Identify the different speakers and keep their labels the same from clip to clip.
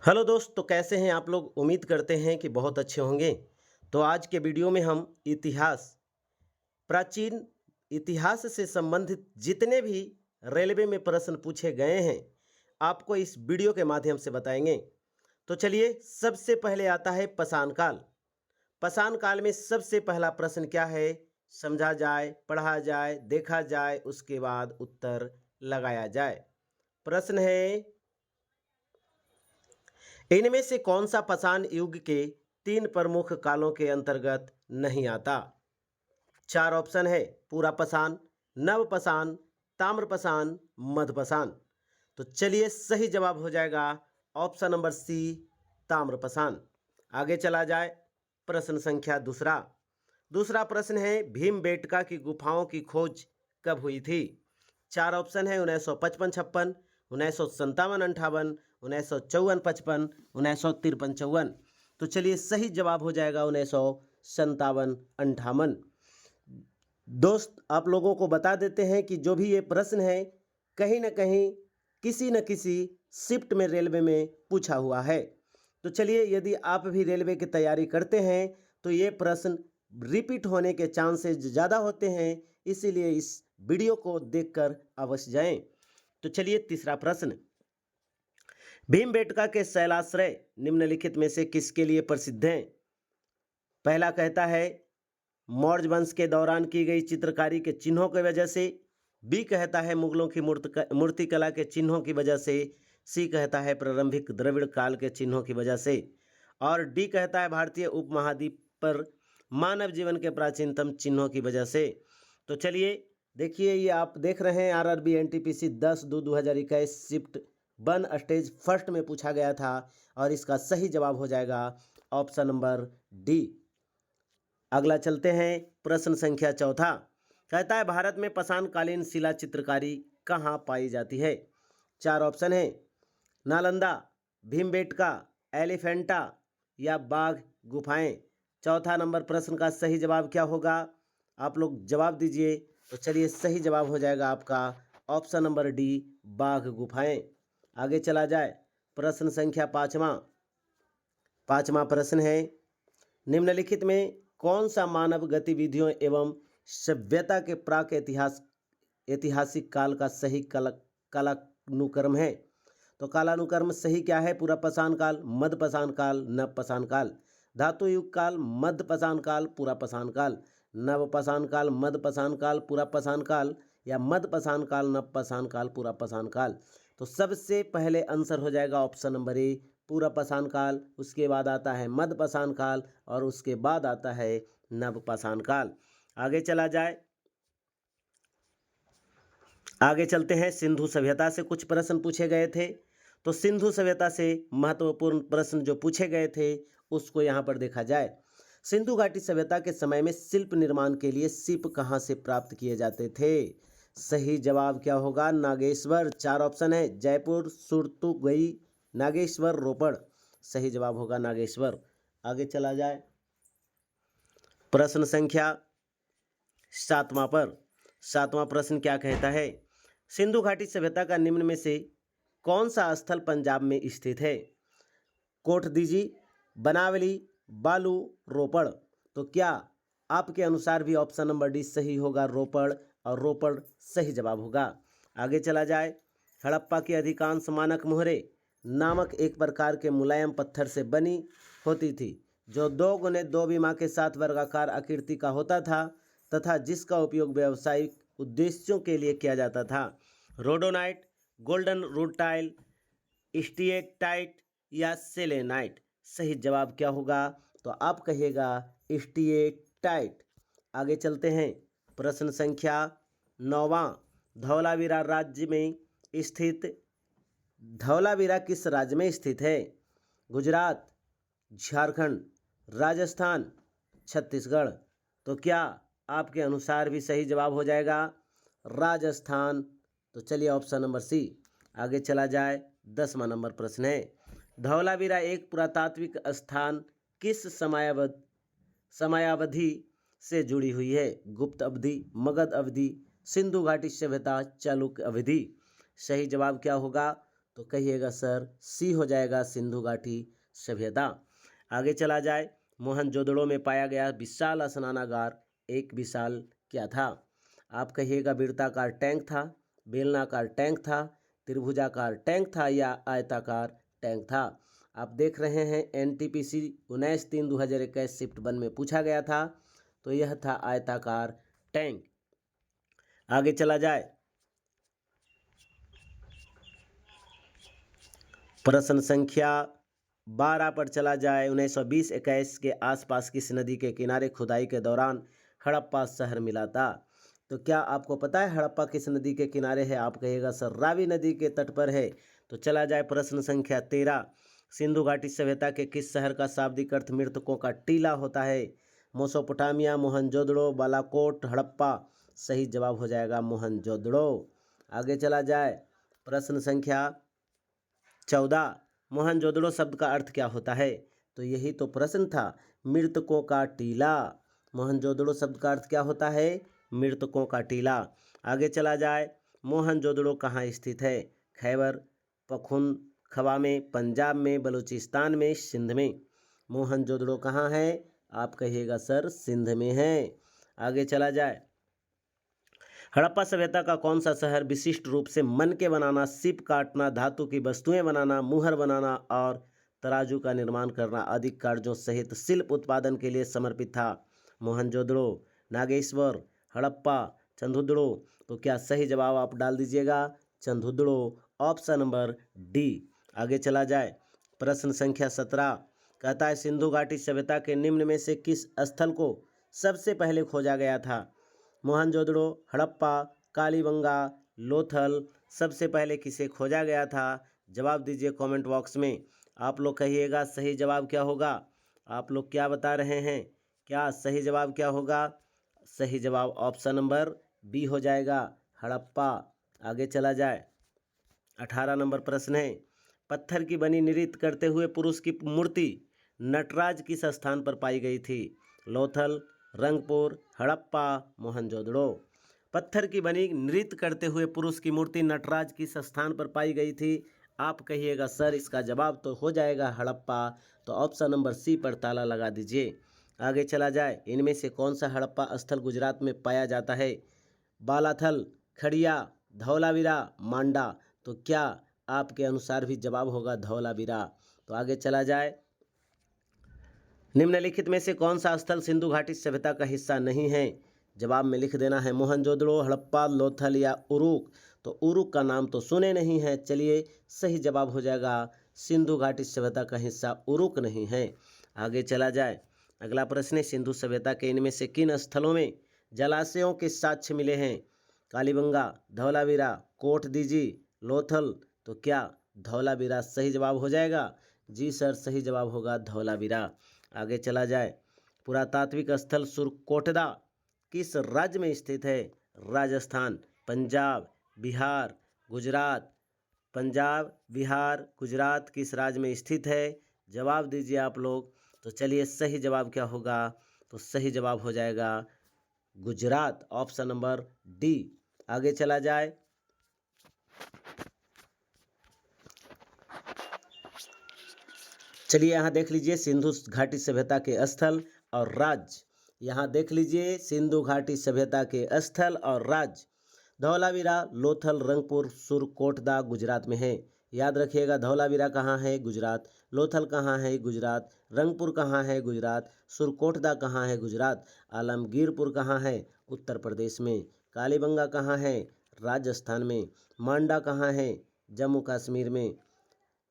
Speaker 1: Hello दोस्त, तो कैसे हैं आप लोग। उम्मीद करते हैं कि बहुत अच्छे होंगे। तो आज के वीडियो में हम प्राचीन इतिहास से संबंधित जितने भी रेलवे में प्रश्न पूछे गए हैं आपको इस वीडियो के माध्यम से बताएंगे। तो चलिए, सबसे पहले आता है पाषाण काल। पाषाण काल में सबसे पहला प्रश्न क्या है, समझा जाए, पढ़ा जाए, देखा जाए, उसके बाद उत्तर लगाया जाए। प्रश्न है, इनमें से कौन सा पाषाण युग के तीन प्रमुख कालों के अंतर्गत नहीं आता। चार ऑप्शन है, पूरा पाषाण, नव पाषाण, ताम्र पाषाण, मध्य पाषाण। तो चलिए, सही जवाब हो जाएगा ऑप्शन नंबर सी, ताम्र पाषाण। आगे चला जाए, प्रश्न संख्या दूसरा। दूसरा प्रश्न है, भीमबेटका की गुफाओं की खोज कब हुई थी। चार ऑप्शन है, 1955-56, 1957-58, 1954-55, 1953-54। तो चलिए, सही जवाब हो जाएगा 1957-58। दोस्त, आप लोगों को बता देते हैं कि जो भी ये प्रश्न है कहीं ना कहीं किसी न किसी शिफ्ट में रेलवे में पूछा हुआ है। तो चलिए, यदि आप भी रेलवे की तैयारी करते हैं तो ये प्रश्न रिपीट होने के चांसेस ज़्यादा होते हैं, इसीलिए इस वीडियो को देखकर अवश्य जाएं। तो चलिए, तीसरा प्रश्न, भीमबेटका के शैलाश्रय निम्नलिखित में से किसके लिए प्रसिद्ध हैं। पहला कहता है मौर्य वंश के दौरान की गई चित्रकारी के चिन्हों की वजह से, बी कहता है मुगलों की मूर्तिकला के चिन्हों की वजह से, सी कहता है प्रारंभिक द्रविड़ काल के चिन्हों की वजह से, और डी कहता है भारतीय उपमहाद्वीप पर मानव जीवन के प्राचीनतम चिन्हों की वजह से। तो चलिए देखिए, ये आप देख रहे हैं RRB NTPC 10/2/2021 shift 1 stage first में पूछा गया था, और इसका सही जवाब हो जाएगा ऑप्शन नंबर डी। अगला चलते हैं, प्रश्न संख्या चौथा। कहता है भारत में पाषाणकालीन शिला चित्रकारी कहाँ पाई जाती है। चार ऑप्शन है, नालंदा, भीमबेटका, एलिफेंटा या बाघ गुफाएं। चौथा नंबर प्रश्न का सही जवाब क्या होगा, आप लोग जवाब दीजिए। तो चलिए, सही जवाब हो जाएगा आपका ऑप्शन नंबर डी, बाघ गुफाएं। आगे चला जाए, प्रश्न संख्या पांचवा प्रश्न है, निम्नलिखित में कौन सा मानव गतिविधियों एवं सभ्यता के प्राक ऐतिहासिक काल का सही कालानुक्रम है। तो कालानुक्रम सही क्या है, पूरा पाषाण काल, मध्य पाषाण काल, नव पाषाण काल। धातु युग काल, मध्य पाषाण काल, पूरा पाषाण काल, नव पाषाण काल, मध्य पाषाण काल, पूरा पाषाण काल, या मध्य पाषाण काल, नव पाषाण काल, पूरा पाषाण काल। तो सबसे पहले आंसर हो जाएगा ऑप्शन नंबर ए, पूरा पाषाण काल। उसके बाद आता है मध्य पाषाण काल, और उसके बाद आता है नव पाषाण काल। आगे चला जाए, आगे चलते हैं, सिंधु सभ्यता से कुछ प्रश्न पूछे गए थे। तो सिंधु सभ्यता से महत्वपूर्ण प्रश्न जो पूछे गए थे उसको यहाँ पर देखा जाए। सिंधु घाटी सभ्यता के समय में शिल्प निर्माण के लिए सीप कहाँ से प्राप्त किए जाते थे। सही जवाब क्या होगा, नागेश्वर। चार ऑप्शन है, जयपुर, सुरतुगई, नागेश्वर, रोपड़। सही जवाब होगा नागेश्वर। आगे चला जाए, प्रश्न संख्या सातवां प्रश्न क्या कहता है, सिंधु घाटी सभ्यता का निम्न में से कौन सा स्थल पंजाब में स्थित है। कोटदीजी, बनावली, बालू, रोपड़। तो क्या आपके अनुसार भी ऑप्शन नंबर डी सही होगा, रोपड़, और रोपड़ सही जवाब होगा। आगे चला जाए, हड़प्पा की अधिकांश मानक मोहरे नामक एक प्रकार के मुलायम पत्थर से बनी होती थी, जो 2x2 विमा के साथ वर्गाकार आकृति का होता था तथा जिसका उपयोग व्यावसायिक उद्देश्यों के लिए किया जाता था। रोडोनाइट, गोल्डन रूटाइल, स्टिएटाइट या सेलेनाइट। सही जवाब क्या होगा, तो आप कहिएगा स्टिएटाइट। आगे चलते हैं, प्रश्न संख्या 9वां। धौलावीरा राज्य में स्थित धौलावीरा किस राज्य में स्थित है। गुजरात, झारखंड, राजस्थान, छत्तीसगढ़। तो क्या आपके अनुसार भी सही जवाब हो जाएगा राजस्थान। तो चलिए, ऑप्शन नंबर सी। आगे चला जाए, 10वां नंबर प्रश्न है, धौलावीरा एक पुरातात्विक स्थान किस समयावधि से जुड़ी हुई है। गुप्त अवधि, मगध अवधि, सिंधु घाटी सभ्यता, चालुक्य अवधि। सही जवाब क्या होगा, तो कहिएगा सर सी हो जाएगा, सिंधु घाटी सभ्यता। आगे चला जाए, मोहनजोदड़ो में पाया गया विशाल स्नानागार एक विशाल क्या था? आप कहिएगा वृत्ताकार टैंक था, बेलनाकार टैंक था, त्रिभुजाकार टैंक था या आयताकार टैंक था। आप देख रहे हैं NTPC 19/3/2021 शिफ्ट 1 में पूछा गया था, तो यह था आयताकार टैंक। आगे चला जाए, प्रश्न संख्या 12 पर चला जाए। 1920-21 के आसपास किस नदी के किनारे खुदाई के दौरान हड़प्पा शहर मिला था? तो क्या आपको पता है हड़प्पा किस नदी के किनारे है? आप कहिएगा सर रावी नदी के तट पर है। तो चला जाए प्रश्न संख्या 13, सिंधु घाटी सभ्यता के किस शहर का शाब्दिक अर्थ मृतकों का टीला होता है? मोसोपोटामिया, मोहनजोदड़ो, बालाकोट, हड़प्पा। सही जवाब हो जाएगा मोहनजोदड़ो। आगे चला जाए, प्रश्न संख्या 14, मोहनजोदड़ो शब्द का अर्थ क्या होता है? तो यही तो प्रश्न था, मृतकों का टीला। मोहनजोदड़ो शब्द का अर्थ क्या होता है? मृतकों का टीला। आगे चला जाए, मोहनजोदड़ो कहाँ स्थित है? खैबर पख्तूनख्वा में, पंजाब में, बलूचिस्तान में, सिंध में। मोहनजोदड़ो कहाँ है? आप कहिएगा सर सिंध में है। आगे चला जाए, हड़प्पा सभ्यता का कौन सा शहर विशिष्ट रूप से मन के बनाना, सिप काटना, धातु की वस्तुएं बनाना, मुहर बनाना और तराजू का निर्माण करना आदि कार्यों सहित शिल्प उत्पादन के लिए समर्पित था? मोहनजोदड़ो, नागेश्वर, हड़प्पा, चंदुदड़ो। तो क्या सही जवाब आप डाल दीजिएगा चंदुदड़ो, ऑप्शन नंबर डी। आगे चला जाए, प्रश्न संख्या 17 कहता है सिंधु घाटी सभ्यता के निम्न में से किस स्थल को सबसे पहले खोजा गया था? मोहनजोदड़ो, हड़प्पा, कालीबंगा, लोथल। सबसे पहले किसे खोजा गया था? जवाब दीजिए कमेंट बॉक्स में। आप लोग कहिएगा सही जवाब क्या होगा? आप लोग क्या बता रहे हैं? क्या सही जवाब क्या होगा? सही जवाब ऑप्शन नंबर बी हो जाएगा, हड़प्पा। आगे चला जाए, 18 नंबर प्रश्न है, पत्थर की बनी नृत्य करते हुए पुरुष की मूर्ति नटराज किस स्थान पर पाई गई थी? लोथल, रंगपुर, हड़प्पा, मोहनजोदड़ो। पत्थर की बनी नृत्य करते हुए पुरुष की मूर्ति नटराज किस स्थान पर पाई गई थी? आप कहिएगा सर इसका जवाब तो हो जाएगा हड़प्पा। तो ऑप्शन नंबर सी पर ताला लगा दीजिए। आगे चला जाए, इनमें से कौन सा हड़प्पा स्थल गुजरात में पाया जाता है? बालाथल, खड़िया, धौलावीरा, मांडा। तो क्या आपके अनुसार भी जवाब होगा धौलावीरा? तो आगे चला जाए, निम्नलिखित में से कौन सा स्थल सिंधु घाटी सभ्यता का हिस्सा नहीं है? जवाब में लिख देना है मोहनजोदड़ो, हड़प्पा, लोथल या उरुक। तो उरुक का नाम तो सुने नहीं है। चलिए सही जवाब हो जाएगा सिंधु घाटी सभ्यता का हिस्सा उरुक नहीं है। आगे चला जाए, अगला प्रश्न है, सिंधु सभ्यता के इनमें से किन स्थलों में जलाशयों के साक्ष्य मिले हैं? कालीबंगा, धौलावीरा, कोट दीजी, लोथल। तो क्या धौलावीरा सही जवाब हो जाएगा? जी सर सही जवाब होगा धौलावीरा। आगे चला जाए, पुरातात्विक स्थल सुरकोटदा किस राज्य में स्थित है? राजस्थान, पंजाब, बिहार, गुजरात। पंजाब, बिहार, गुजरात किस राज्य में स्थित है? जवाब दीजिए आप लोग। तो चलिए सही जवाब क्या होगा? तो सही जवाब हो जाएगा गुजरात, ऑप्शन नंबर डी। आगे चला जाए, चलिए यहाँ देख लीजिए सिंधु घाटी सभ्यता के स्थल और राज्य। यहाँ देख लीजिए सिंधु घाटी सभ्यता के स्थल और राज्य। धौलावीरा, लोथल, रंगपुर, सुरकोटदा गुजरात में है। याद रखिएगा धौलावीरा कहाँ है? गुजरात। लोथल कहाँ है? गुजरात। रंगपुर कहाँ है? गुजरात। सुरकोटदा कहाँ है? गुजरात। आलमगीरपुर कहाँ है? उत्तर प्रदेश में। कालीबंगा कहाँ है? राजस्थान में। मांडा कहाँ है? जम्मू कश्मीर में।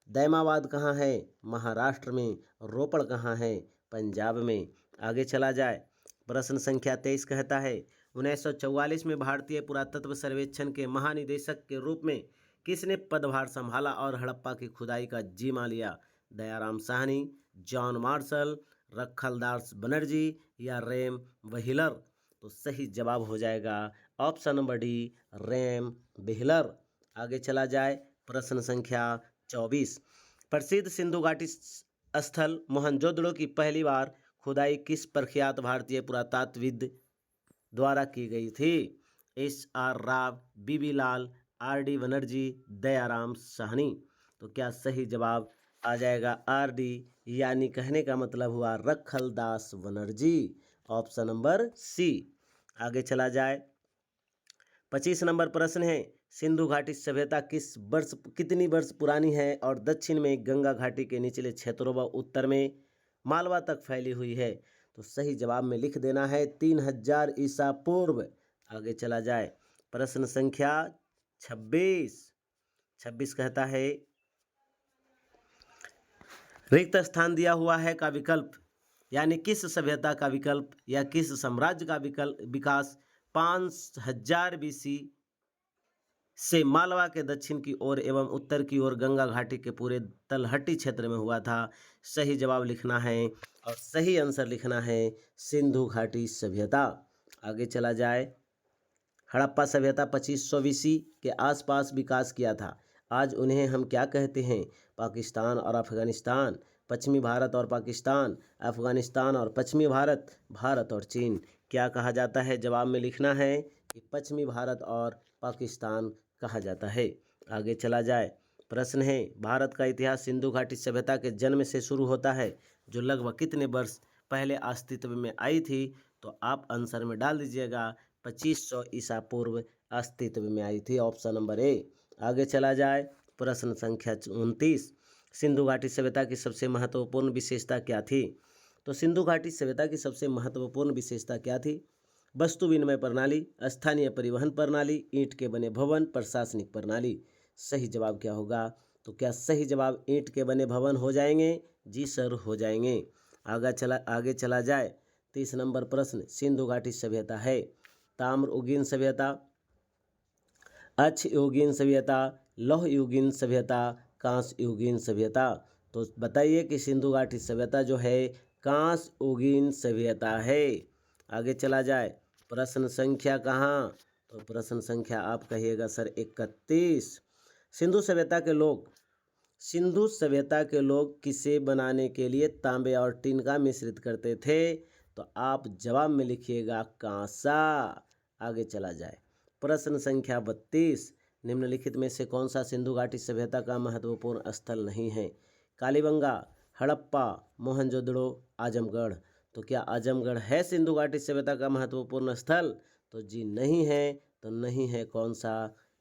Speaker 1: दैमाबाद कहाँ है? महाराष्ट्र में। रोपड़ कहाँ है? पंजाब में। आगे चला जाए, प्रश्न संख्या 23 कहता है 1944 में भारतीय पुरातत्व सर्वेक्षण के महानिदेशक के रूप में किसने पदभार संभाला और हड़प्पा की खुदाई का जिम्मा लिया? दयाराम साहनी, जॉन मार्शल, रखलदास बनर्जी या रैम व्हीलर। तो सही जवाब हो जाएगा option number D, RAM wheeler. आगे चला जाए, प्रश्न संख्या 24, प्रसिद्ध सिंधु घाटी स्थल मोहनजोदड़ो की पहली बार खुदाई किस प्रख्यात भारतीय पुरातत्वविद द्वारा की गई थी? SR राव, BB लाल, RD बनर्जी, दयाराम साहनी। तो क्या सही जवाब आ जाएगा आर डी, यानी कहने का मतलब हुआ रखलदास बनर्जी, ऑप्शन नंबर सी। आगे चला जाए। 25 नंबर प्रश्न है, सिंधु घाटी सभ्यता कितनी वर्ष पुरानी है और दक्षिण में गंगा घाटी के निचले क्षेत्रों व उत्तर में मालवा तक फैली हुई है? तो सही जवाब में लिख देना है 3000 ईसा पूर्व। आगे चला जाए। प्रश्न संख्या 26 कहता है, रिक्त स्थान दिया हुआ है का विकल्प, यानी किस सभ्यता का विकल्प या किस साम्राज्य का विकास 5000 बीसी से मालवा के दक्षिण की ओर एवं उत्तर की ओर गंगा घाटी के पूरे तलहटी क्षेत्र में हुआ था? सही जवाब लिखना है और सही आंसर लिखना है सिंधु घाटी सभ्यता। आगे चला जाए। हड़प्पा सभ्यता 2500 बीसी के आसपास विकास किया था। आज उन्हें हम क्या कहते हैं? पाकिस्तान और अफगानिस्तान, पश्चिमी भारत और पाकिस्तान, अफगानिस्तान और पश्चिमी भारत, भारत और चीन। क्या कहा जाता है? जवाब में लिखना है कि पश्चिमी भारत और पाकिस्तान कहा जाता है। आगे चला जाए। प्रश्न है, भारत का इतिहास सिंधु घाटी सभ्यता के जन्म से शुरू होता है, जो लगभग कितने वर्ष पहले अस्तित्व में आई थी? तो आप आंसर में डाल दीजिएगा 2500 ईसा पूर्व अस्तित्व में आई थी, ऑप्शन नंबर ए। आगे चला जाए। प्रश्न संख्या 29, सिंधु घाटी सभ्यता की सबसे महत्वपूर्ण विशेषता क्या थी? तो सिंधु घाटी सभ्यता की सबसे महत्वपूर्ण विशेषता क्या थी? वस्तु विनिमय प्रणाली, स्थानीय परिवहन प्रणाली, ईंट के बने भवन, प्रशासनिक प्रणाली। सही जवाब क्या होगा? तो क्या सही जवाब ईंट के बने भवन हो जाएंगे? जी सर, हो जाएंगे। आगे चला जाए। 30 नंबर प्रश्न, सिंधु घाटी सभ्यता है ताम्र युगीन सभ्यता, अक्ष युगीन सभ्यता, लौह युगीन सभ्यता, कांस्य युगीन सभ्यता। तो बताइए कि सिंधु घाटी सभ्यता जो है कांस्य युगीन सभ्यता है। आगे चला जाए। प्रश्न संख्या कहाँ? तो प्रश्न संख्या आप कहिएगा सर 31। सिंधु सभ्यता के लोग किसे बनाने के लिए तांबे और टीन का मिश्रित करते थे? तो आप जवाब में लिखिएगा कांसा। आगे चला जाए। प्रश्न संख्या 32, निम्नलिखित में से कौन सा सिंधु घाटी सभ्यता का महत्वपूर्ण स्थल नहीं है? कालीबंगा, हड़प्पा, मोहनजोदड़ो, आजमगढ़। तो क्या आजमगढ़ है सिंधु घाटी सभ्यता का महत्वपूर्ण स्थल? तो जी नहीं है। तो नहीं है कौन सा?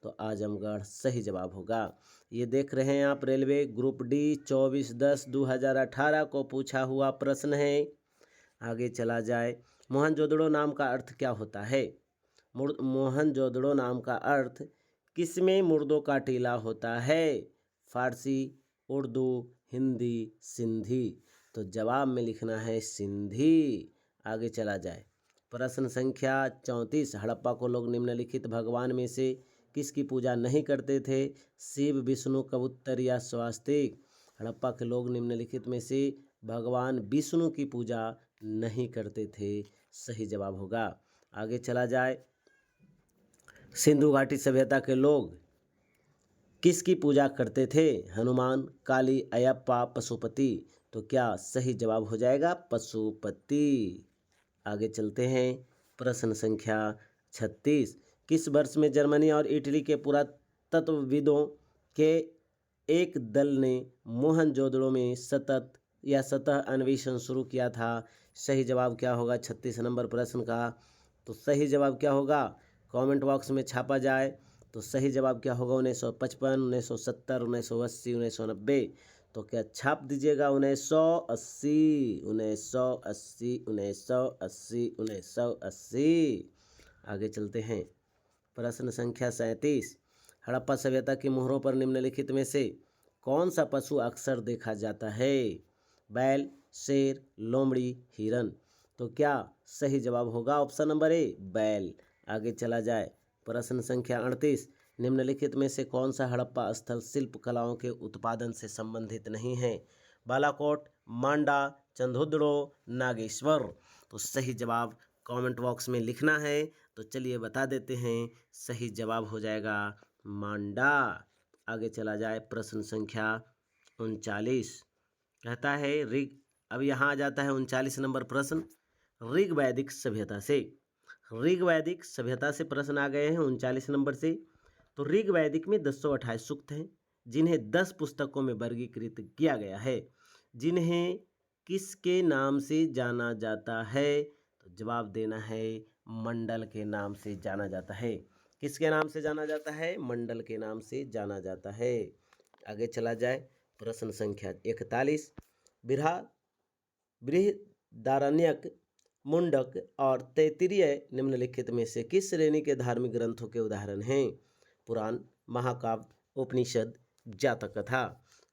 Speaker 1: तो आजमगढ़ सही जवाब होगा। ये देख रहे हैं आप, रेलवे ग्रुप डी 24/10/2018 को पूछा हुआ प्रश्न है। आगे चला जाए। मोहनजोदड़ो नाम का अर्थ क्या होता है? मोहनजोदड़ो नाम का अर्थ किसमें मुर्दों का टीला होता है? फारसी, उर्दू, हिंदी, सिंधी। तो जवाब में लिखना है सिंधी। आगे चला जाए। प्रश्न संख्या 34, हड़प्पा को लोग निम्नलिखित भगवान में से किसकी पूजा नहीं करते थे? शिव, विष्णु, कबूतर या स्वास्तिक। हड़प्पा के लोग निम्नलिखित में से भगवान विष्णु की पूजा नहीं करते थे। सही जवाब होगा। आगे चला जाए। सिंधु घाटी सभ्यता के लोग किसकी पूजा करते थे? हनुमान, काली, अयप्पा, पशुपति। तो क्या सही जवाब हो जाएगा पशुपति। आगे चलते हैं। प्रश्न संख्या 36, किस वर्ष में जर्मनी और इटली के पुरातत्वविदों के एक दल ने मोहनजोदड़ो में सतह अन्वेषण शुरू किया था? सही जवाब क्या होगा 36 नंबर प्रश्न का? तो सही जवाब क्या होगा? कमेंट बॉक्स में छापा जाए। तो सही जवाब क्या होगा? 1955, 1970, 1980, 1990। तो क्या छाप दीजिएगा 1980, 1980, 1980, 1980। आगे चलते हैं। प्रश्न संख्या 37, हड़प्पा सभ्यता की मोहरों पर निम्नलिखित में से कौन सा पशु अक्सर देखा जाता है? बैल, शेर, लोमड़ी, हिरन। तो क्या सही जवाब होगा? ऑप्शन नंबर ए, बैल। आगे चला जाए। प्रश्न संख्या 38, निम्नलिखित में से कौन सा हड़प्पा स्थल शिल्प कलाओं के उत्पादन से संबंधित नहीं है? बालाकोट, मांडा, चंदोदड़ो, नागेश्वर। तो सही जवाब कमेंट बॉक्स में लिखना है। तो चलिए बता देते हैं, सही जवाब हो जाएगा मांडा। आगे चला जाए। प्रश्न संख्या 39 कहता है अब यहाँ आ जाता है 39 नंबर प्रश्न, ऋग्वैदिक सभ्यता से। प्रश्न आ गए हैं 39 नंबर से। तो ऋग्वैदिक में 228 सूक्त हैं, जिन्हें 10 पुस्तकों में वर्गीकृत किया गया है। जिन्हें किसके नाम से जाना जाता है? तो जवाब देना है मंडल के नाम से जाना जाता है। किसके नाम से जाना जाता है? मंडल के नाम से जाना जाता है। आगे चला जाए, प्रश्न संख्या 41। बृहदारण्यक, मुंडक और तैत्तिरीय निम्नलिखित में से किस श्रेणी के धार्मिक ग्रंथों के उदाहरण हैं? पुराण, महाकाव्य, उपनिषद, जातक कथा।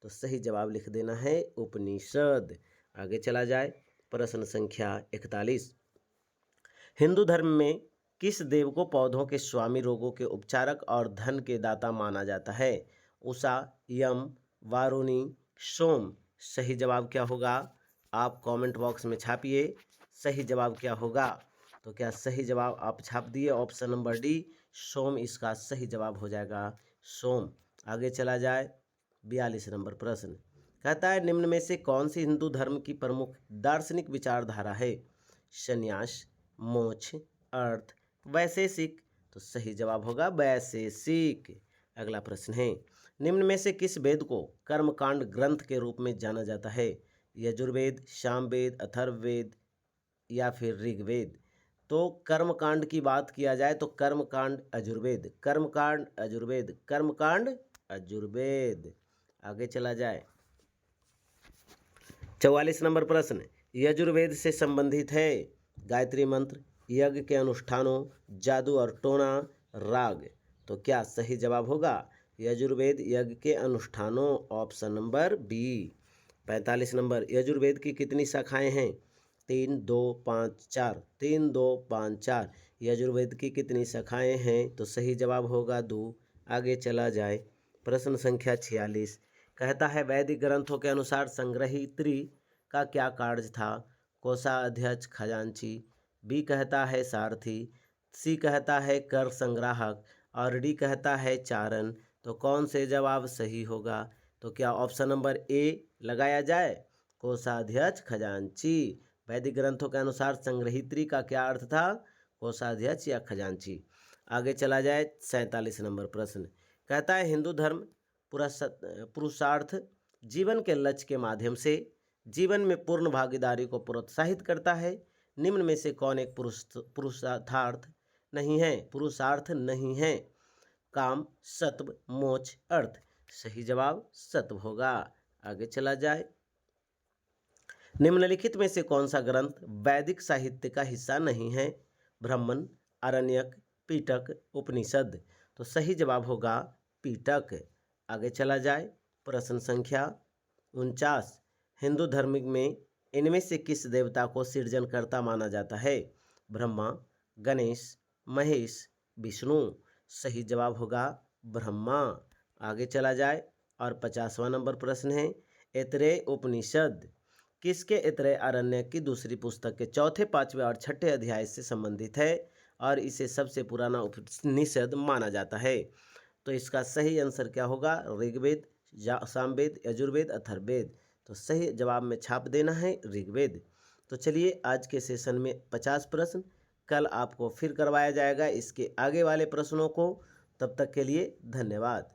Speaker 1: तो सही जवाब लिख देना है उपनिषद। आगे चला जाए, प्रश्न संख्या 41। हिंदू धर्म में किस देव को पौधों के स्वामी, रोगों के उपचारक और धन के दाता माना जाता है? उषा, यम, वारुणी, सोम। सही जवाब क्या होगा? आप कमेंट बॉक्स में छापिए सही जवाब क्या होगा। तो क्या सही जवाब आप छाप दिए? ऑप्शन नंबर डी, सोम इसका सही जवाब हो जाएगा, सोम। आगे चला जाए, 42 नंबर प्रश्न कहता है निम्न में से कौन सी हिंदू धर्म की प्रमुख दार्शनिक विचारधारा है? संन्यास, मोक्ष, अर्थ, वैशेषिक। तो सही जवाब होगा वैशेषिक। अगला प्रश्न है निम्न में से किस वेद को कर्मकांड ग्रंथ के रूप में जाना जाता है? यजुर्वेद, सामवेद, अथर्ववेद या फिर ऋग्वेद। तो कर्मकांड की बात किया जाए तो कर्मकांड अजुर्वेद, कर्मकांड अजुर्वेद, कर्मकांड अजुर्वेद। आगे चला जाए, 44 नंबर प्रश्न यजुर्वेद से संबंधित है गायत्री मंत्र, यज्ञ के अनुष्ठानों, जादू और टोना, राग। तो क्या सही जवाब होगा? यजुर्वेद यज्ञ के अनुष्ठानों, ऑप्शन नंबर बी। 45 नंबर यजुर्वेद की कितनी शाखाएं हैं? 3, 2, 5, 4। 3, 2, 5, 4। यजुर्वेद की कितनी शाखाएं हैं? तो सही जवाब होगा 2। आगे चला जाए, प्रश्न संख्या 46 कहता है वैदिक ग्रंथों के अनुसार संग्रहित्री का क्या कार्य था? कोषाध्यक्ष, खजांची। बी कहता है सारथी, सी कहता है कर संग्राहक और डी कहता है चारण। तो कौन से जवाब सही होगा? तो क्या ऑप्शन नंबर ए लगाया जाए, कोषाध्यक्ष, खजांची। वैदिक ग्रंथों के अनुसार संग्रहित्री का क्या अर्थ था? कोषाध्यक्ष या खजांची। आगे चला जाए, 47 नंबर प्रश्न कहता है हिंदू धर्म पुरुषार्थ जीवन के लक्ष्य के माध्यम से जीवन में पूर्ण भागीदारी को प्रोत्साहित करता है। निम्न में से कौन एक पुरुषार्थ नहीं है? काम, सत्व, मोक्ष, अर्थ। सही जवाब सत्व होगा। आगे चला जाए, निम्नलिखित में से कौन सा ग्रंथ वैदिक साहित्य का हिस्सा नहीं है? ब्राह्मण, आरण्यक, पिटक, उपनिषद। तो सही जवाब होगा पिटक। आगे चला जाए, प्रश्न संख्या 49 हिंदू धर्म में इनमें से किस देवता को सृजनकर्ता माना जाता है? ब्रह्मा, गणेश, महेश, विष्णु। सही जवाब होगा ब्रह्मा। आगे चला जाए, और 50वां नंबर प्रश्न है ऐतरेय उपनिषद किसके ऐतरेय आरण्यक की दूसरी पुस्तक के चौथे, 5वें और 6ठे अध्याय से संबंधित है और इसे सबसे पुराना उपनिषद माना जाता है? तो इसका सही आंसर क्या होगा? ऋग्वेद, सामवेद, यजुर्वेद, अथर्ववेद। तो सही जवाब में छाप देना है ऋग्वेद। तो चलिए आज के सेशन में 50 प्रश्न, कल आपको फिर करवाया जाएगा इसके आगे वाले प्रश्नों को। तब तक के लिए धन्यवाद।